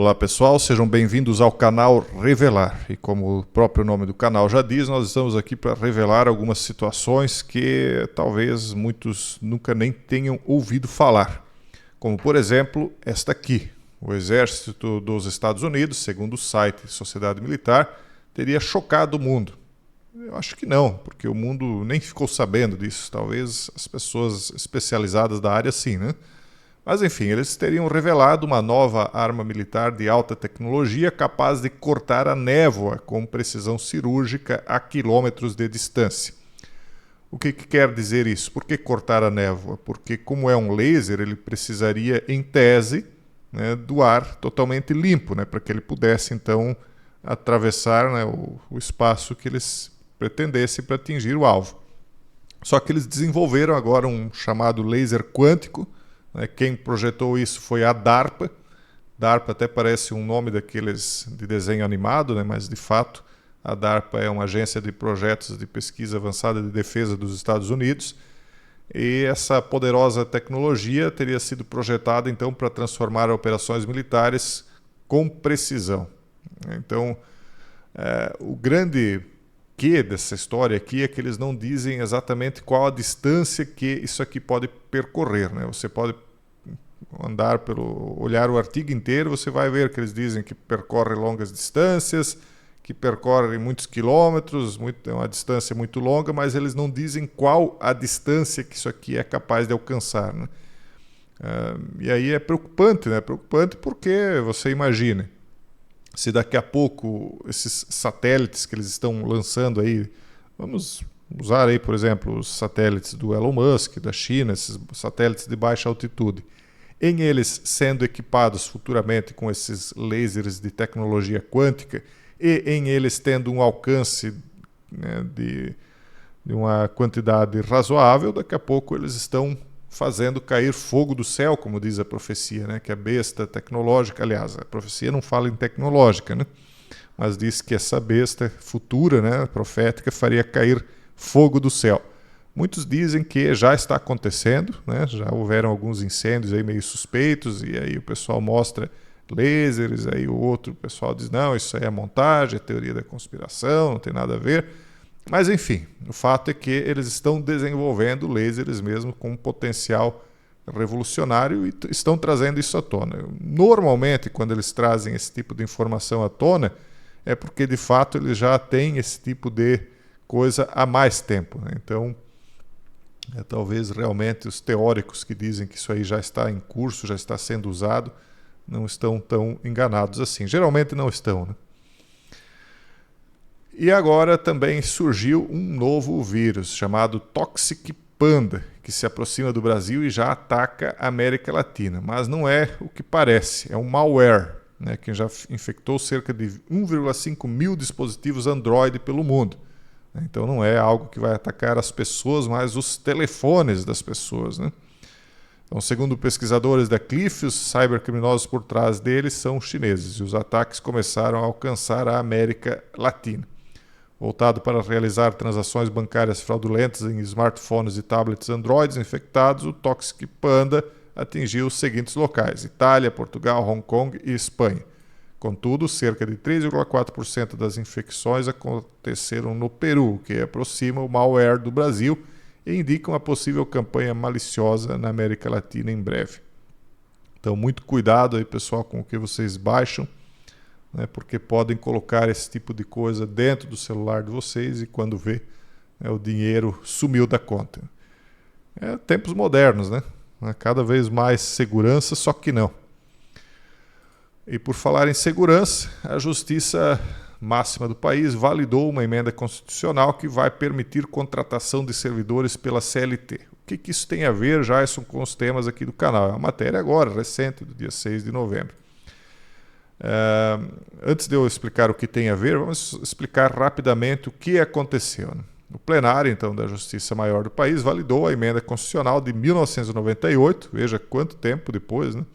Olá pessoal, sejam bem-vindos ao canal Revelar. E como o próprio nome do canal já diz, nós estamos aqui para revelar algumas situações que talvez muitos nunca nem tenham ouvido falar. Como por exemplo, esta aqui. O exército dos Estados Unidos, segundo o site Sociedade Militar, teria chocado o mundo. Eu acho que não, porque o mundo nem ficou sabendo disso. Talvez as pessoas especializadas da área sim, né? Mas enfim, eles teriam revelado uma nova arma militar de alta tecnologia capaz de cortar a névoa com precisão cirúrgica a quilômetros de distância. O que quer dizer isso? Por que cortar a névoa? Porque como é um laser, ele precisaria, em tese, né, do ar totalmente limpo, né, para que ele pudesse então atravessar, né, o espaço que eles pretendessem para atingir o alvo. Só que eles desenvolveram agora um chamado laser quântico. Quem projetou isso foi a DARPA. DARPA até parece um nome daqueles de desenho animado, né? Mas de fato a DARPA é uma agência de projetos de pesquisa avançada de defesa dos Estados Unidos. E essa poderosa tecnologia teria sido projetada então para transformar operações militares com precisão. Então, o grande dessa história aqui é que eles não dizem exatamente qual a distância que isso aqui pode percorrer, né? Você pode olhar o artigo inteiro, você vai ver que eles dizem que percorre longas distâncias, que percorre muitos quilômetros, é uma distância muito longa, mas eles não dizem qual a distância que isso aqui é capaz de alcançar, né? E aí é preocupante, né? Preocupante porque você imagina, se daqui a pouco esses satélites que eles estão lançando aí, vamos usar aí, por exemplo, os satélites do Elon Musk, da China, esses satélites de baixa altitude, em eles sendo equipados futuramente com esses lasers de tecnologia quântica e em eles tendo um alcance, né, de uma quantidade razoável, daqui a pouco eles estão fazendo cair fogo do céu, como diz a profecia, né? Que a besta tecnológica, aliás, a profecia não fala em tecnológica, né? Mas diz que essa besta futura, né, profética, faria cair fogo do céu. Muitos dizem que já está acontecendo, né? Já houveram alguns incêndios aí meio suspeitos, e aí o pessoal mostra lasers, aí o pessoal diz, não, isso aí é montagem, é teoria da conspiração, não tem nada a ver. Mas enfim, o fato é que eles estão desenvolvendo lasers mesmo com um potencial revolucionário e estão trazendo isso à tona. Normalmente, quando eles trazem esse tipo de informação à tona, é porque de fato eles já têm esse tipo de coisa há mais tempo, né? Então, talvez realmente os teóricos que dizem que isso aí já está em curso, já está sendo usado, não estão tão enganados assim. Geralmente não estão, né? E agora também surgiu um novo vírus chamado Toxic Panda, que se aproxima do Brasil e já ataca a América Latina. Mas não é o que parece, é um malware, né, que já infectou cerca de 1,5 mil dispositivos Android pelo mundo. Então não é algo que vai atacar as pessoas, mas os telefones das pessoas, né? Então, segundo pesquisadores da Cliff, os cybercriminosos por trás deles são chineses e os ataques começaram a alcançar a América Latina. Voltado para realizar transações bancárias fraudulentas em smartphones e tablets Androids infectados, o Toxic Panda atingiu os seguintes locais: Itália, Portugal, Hong Kong e Espanha. Contudo, cerca de 3,4% das infecções aconteceram no Peru, que aproxima o malware do Brasil e indica uma possível campanha maliciosa na América Latina em breve. Então, muito cuidado aí, pessoal, com o que vocês baixam, né, porque podem colocar esse tipo de coisa dentro do celular de vocês e quando vê, o dinheiro sumiu da conta. Tempos modernos, né? Cada vez mais segurança, só que não. E por falar em segurança, a Justiça Máxima do país validou uma emenda constitucional que vai permitir contratação de servidores pela CLT. O que isso tem a ver, Jason, com os temas aqui do canal? É uma matéria agora, recente, do dia 6 de novembro. Antes de eu explicar o que tem a ver, vamos explicar rapidamente o que aconteceu, né? O plenário, então, da Justiça Maior do país validou a emenda constitucional de 1998, veja quanto tempo depois, né?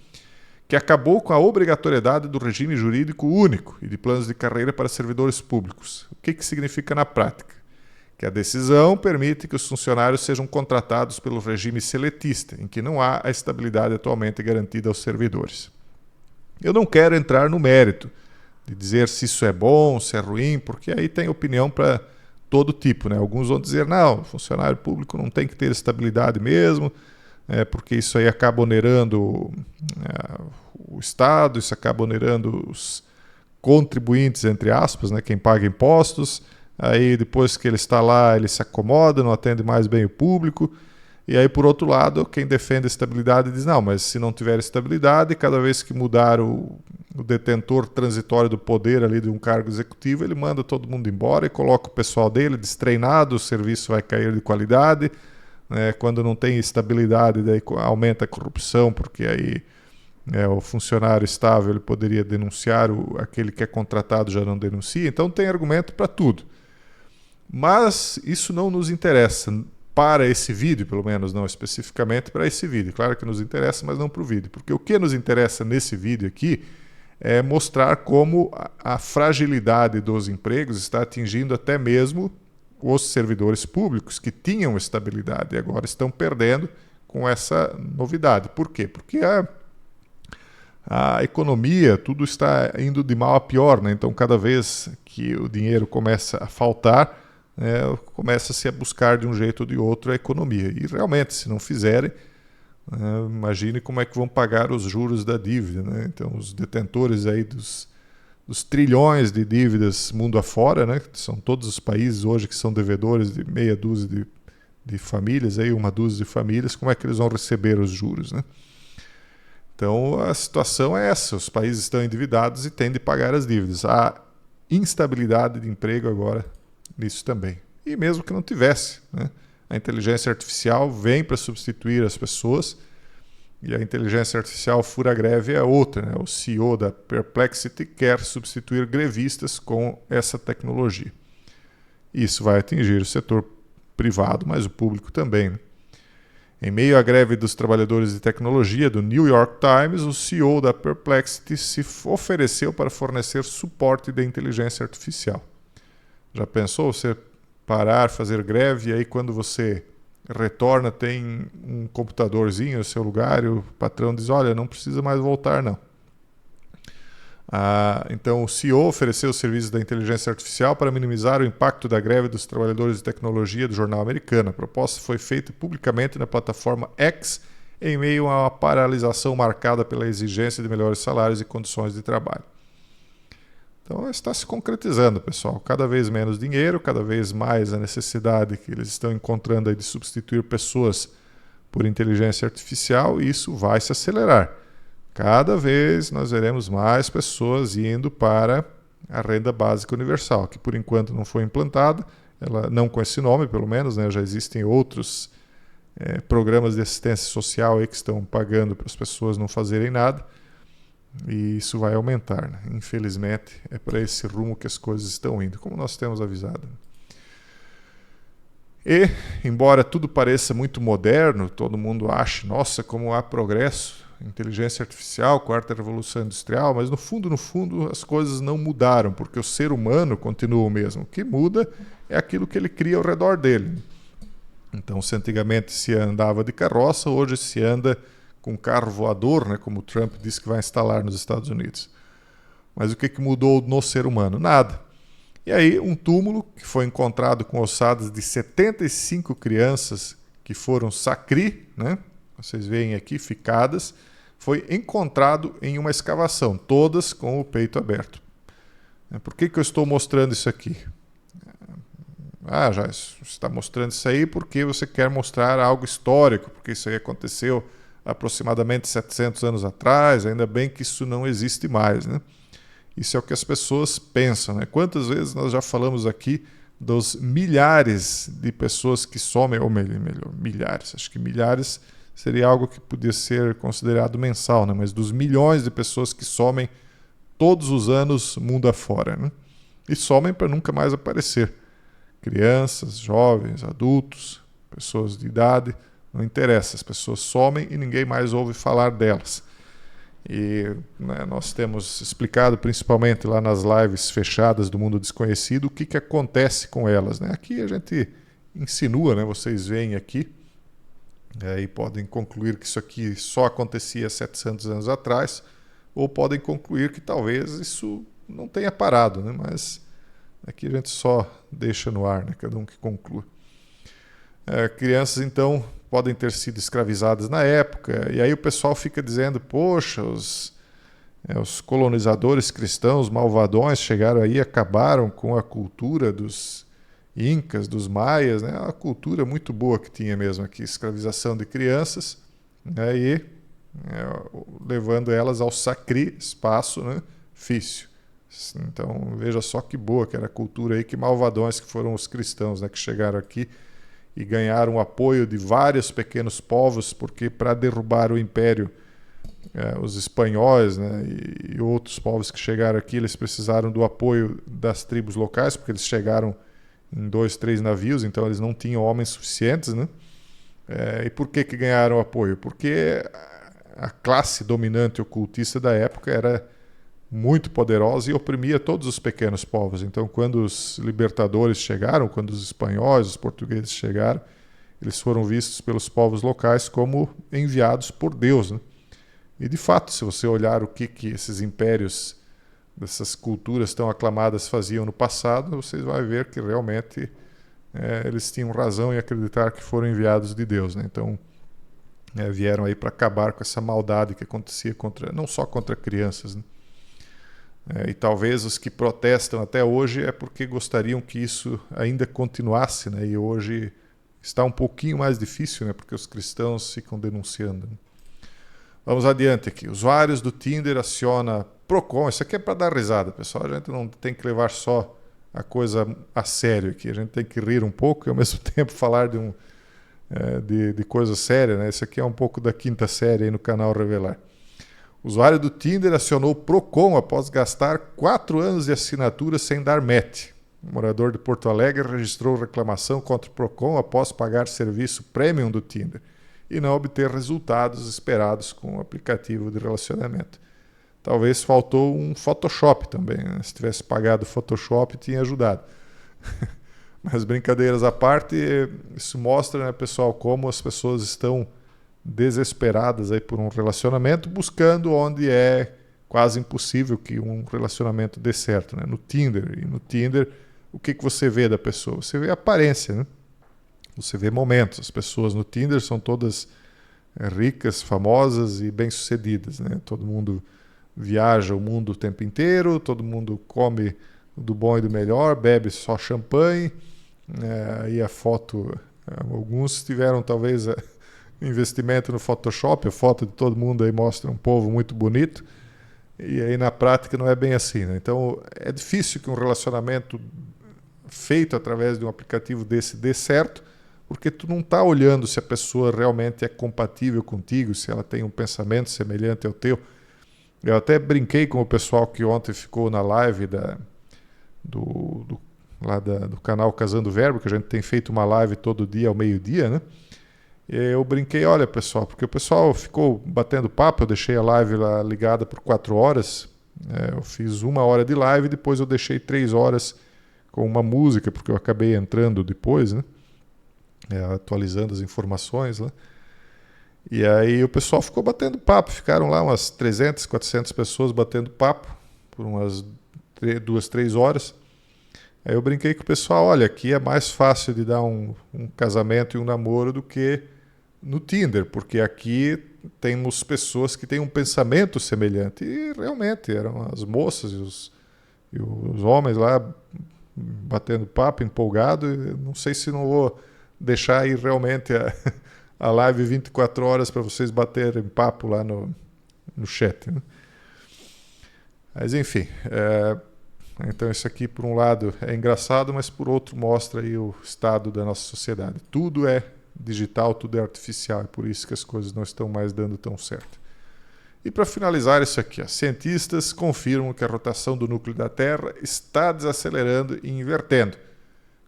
Que acabou com a obrigatoriedade do regime jurídico único e de planos de carreira para servidores públicos. O que significa na prática? Que a decisão permite que os funcionários sejam contratados pelo regime seletista, em que não há a estabilidade atualmente garantida aos servidores. Eu não quero entrar no mérito de dizer se isso é bom, se é ruim, porque aí tem opinião para todo tipo, né? Alguns vão dizer, não, o funcionário público não tem que ter estabilidade mesmo, porque isso aí acaba onerando o Estado, isso acaba onerando os contribuintes, entre aspas, né, quem paga impostos. Aí depois que ele está lá, ele se acomoda, não atende mais bem o público. E aí, por outro lado, quem defende a estabilidade diz, não, mas se não tiver estabilidade, cada vez que mudar o detentor transitório do poder ali de um cargo executivo, ele manda todo mundo embora e coloca o pessoal dele destreinado, o serviço vai cair de qualidade, né? Quando não tem estabilidade, daí aumenta a corrupção, porque aí o funcionário estável ele poderia denunciar, aquele que é contratado já não denuncia. Então tem argumento para tudo. Mas isso não nos interessa para esse vídeo, pelo menos não especificamente para esse vídeo. Claro que nos interessa, mas não para o vídeo. Porque o que nos interessa nesse vídeo aqui é mostrar como a fragilidade dos empregos está atingindo até mesmo os servidores públicos que tinham estabilidade e agora estão perdendo com essa novidade. Por quê? Porque a economia, tudo está indo de mal a pior, né? Então, cada vez que o dinheiro começa a faltar, começa-se a buscar de um jeito ou de outro a economia. E realmente, se não fizerem, imagine como é que vão pagar os juros da dívida, né? Então, os detentores aí dos trilhões de dívidas mundo afora, né? São todos os países hoje que são devedores de meia dúzia de famílias, aí uma dúzia de famílias, como é que eles vão receber os juros, né? Então, a situação é essa. Os países estão endividados e têm de pagar as dívidas. Há instabilidade de emprego agora nisso também. E mesmo que não tivesse, né? A inteligência artificial vem para substituir as pessoas e a inteligência artificial fura greve é outra, né? O CEO da Perplexity quer substituir grevistas com essa tecnologia. Isso vai atingir o setor privado, mas o público também, né? Em meio à greve dos trabalhadores de tecnologia do New York Times, o CEO da Perplexity se ofereceu para fornecer suporte de inteligência artificial. Já pensou você parar, fazer greve e aí quando você retorna tem um computadorzinho no seu lugar e o patrão diz, olha, não precisa mais voltar não. Então o CEO ofereceu os serviços da inteligência artificial para minimizar o impacto da greve dos trabalhadores de tecnologia do jornal americano. A proposta foi feita publicamente na plataforma X em meio a uma paralisação marcada pela exigência de melhores salários e condições de trabalho. Então está se concretizando, pessoal. Cada vez menos dinheiro, cada vez mais a necessidade que eles estão encontrando aí de substituir pessoas por inteligência artificial e isso vai se acelerar. Cada vez nós veremos mais pessoas indo para a renda básica universal, que por enquanto não foi implantada, ela não com esse nome pelo menos, né? Já existem outros programas de assistência social aí que estão pagando para as pessoas não fazerem nada e isso vai aumentar, né? Infelizmente é para esse rumo que as coisas estão indo, como nós temos avisado. E, embora tudo pareça muito moderno, todo mundo ache, nossa, como há progresso, inteligência artificial, quarta revolução industrial, mas no fundo, as coisas não mudaram, porque o ser humano continua o mesmo. O que muda é aquilo que ele cria ao redor dele. Então, se antigamente se andava de carroça, hoje se anda com carro voador, né, como o Trump disse que vai instalar nos Estados Unidos. Mas o que mudou no ser humano? Nada. E aí, um túmulo que foi encontrado com ossadas de 75 crianças que foram sacri, né? Vocês veem aqui, ficadas, foi encontrado em uma escavação, todas com o peito aberto. Por que eu estou mostrando isso aqui? Já está mostrando isso aí porque você quer mostrar algo histórico, porque isso aí aconteceu aproximadamente 700 anos atrás, ainda bem que isso não existe mais, né? Isso é o que as pessoas pensam, né? Quantas vezes nós já falamos aqui dos milhares de pessoas que somem, ou melhor, milhares, acho que milhares seria algo que podia ser considerado mensal, né? Mas dos milhões de pessoas que somem todos os anos mundo afora, né? E somem para nunca mais aparecer. Crianças, jovens, adultos, pessoas de idade, não interessa, as pessoas somem e ninguém mais ouve falar delas. E nós temos explicado principalmente lá nas lives fechadas do Mundo Desconhecido o que acontece com elas, né? Aqui a gente insinua, né? Vocês veem aqui e podem concluir que isso aqui só acontecia 700 anos atrás, ou podem concluir que talvez isso não tenha parado, né? Mas aqui a gente só deixa no ar, né? Cada um que conclua. Crianças, então, podem ter sido escravizadas na época, e aí o pessoal fica dizendo, poxa, os colonizadores cristãos malvadões chegaram aí e acabaram com a cultura dos incas, dos maias, né? Uma cultura muito boa que tinha mesmo aqui, escravização de crianças, né? E levando elas ao espaço, né? Fício. Então veja só que boa que era a cultura aí, que malvadões que foram os cristãos, né? Que chegaram aqui e ganharam o apoio de vários pequenos povos, porque para derrubar o império, os espanhóis, né, e outros povos que chegaram aqui, eles precisaram do apoio das tribos locais, porque eles chegaram em 2, 3 navios, então eles não tinham homens suficientes, né? E por que ganharam apoio? Porque a classe dominante ocultista da época era muito poderosa e oprimia todos os pequenos povos. Então, quando os libertadores chegaram, quando os espanhóis, os portugueses chegaram, eles foram vistos pelos povos locais como enviados por Deus, né? E, de fato, se você olhar o que esses impérios, dessas culturas tão aclamadas faziam no passado, vocês vão ver que realmente eles tinham razão em acreditar que foram enviados de Deus, né? Então, vieram aí para acabar com essa maldade que acontecia não só contra crianças, né? E talvez os que protestam até hoje é porque gostariam que isso ainda continuasse, né? E hoje está um pouquinho mais difícil, né? Porque os cristãos ficam denunciando, né? Vamos adiante aqui. Usuários do Tinder aciona Procon. Isso aqui é para dar risada, pessoal. A gente não tem que levar só a coisa a sério aqui. A gente tem que rir um pouco e ao mesmo tempo falar de coisa séria, né? Isso aqui é um pouco da quinta série aí no canal Revelar. Usuário do Tinder acionou Procon após gastar 4 anos de assinatura sem dar match. Um morador de Porto Alegre registrou reclamação contra o Procon após pagar serviço premium do Tinder e não obter resultados esperados com o aplicativo de relacionamento. Talvez faltou um Photoshop também, né? Se tivesse pagado o Photoshop, tinha ajudado. Mas brincadeiras à parte, isso mostra, né, pessoal, como as pessoas estão desesperadas aí por um relacionamento, buscando onde é quase impossível que um relacionamento dê certo, né? No Tinder. E no Tinder, o que você vê da pessoa? Você vê a aparência, né? Você vê momentos. As pessoas no Tinder são todas ricas, famosas e bem-sucedidas, né? Todo mundo viaja o mundo o tempo inteiro, todo mundo come do bom e do melhor, bebe só champanhe, e a foto... Alguns tiveram talvez investimento no Photoshop, a foto de todo mundo aí mostra um povo muito bonito, e aí na prática não é bem assim, né? Então é difícil que um relacionamento feito através de um aplicativo desse dê certo, porque tu não está olhando se a pessoa realmente é compatível contigo, se ela tem um pensamento semelhante ao teu. Eu até brinquei com o pessoal que ontem ficou na live do canal Casando Verbo, que a gente tem feito uma live todo dia ao meio-dia, né? E eu brinquei, olha pessoal, porque o pessoal ficou batendo papo, eu deixei a live lá ligada por 4 horas, eu fiz 1 hora de live, depois eu deixei 3 horas com uma música, porque eu acabei entrando depois, né? Atualizando as informações lá. E aí o pessoal ficou batendo papo, ficaram lá umas 300, 400 pessoas batendo papo por umas 2, 3 horas. Aí eu brinquei com o pessoal, olha, aqui é mais fácil de dar um casamento e um namoro do que no Tinder, porque aqui temos pessoas que têm um pensamento semelhante. E realmente eram as moças e os homens lá batendo papo, empolgado. Não sei se não vou deixar aí realmente a live 24 horas para vocês baterem papo lá no chat, né? Mas enfim, então isso aqui por um lado é engraçado, mas por outro mostra aí o estado da nossa sociedade. Tudo é digital, tudo é artificial, é por isso que as coisas não estão mais dando tão certo. E para finalizar isso aqui, cientistas confirmam que a rotação do núcleo da Terra está desacelerando e invertendo.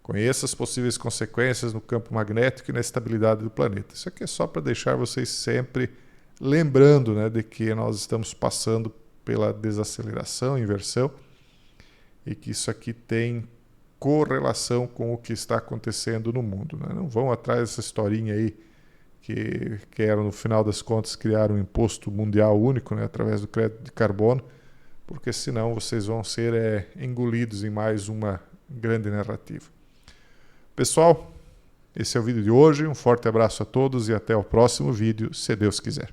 Conheça as possíveis consequências no campo magnético e na estabilidade do planeta. Isso aqui é só para deixar vocês sempre lembrando, né, de que nós estamos passando pela desaceleração, inversão, e que isso aqui tem correlação com o que está acontecendo no mundo, né? Não vão atrás dessa historinha aí que querem, no final das contas, criar um imposto mundial único, né, através do crédito de carbono, porque senão vocês vão ser engolidos em mais uma grande narrativa. Pessoal, esse é o vídeo de hoje. Um forte abraço a todos e até o próximo vídeo, se Deus quiser.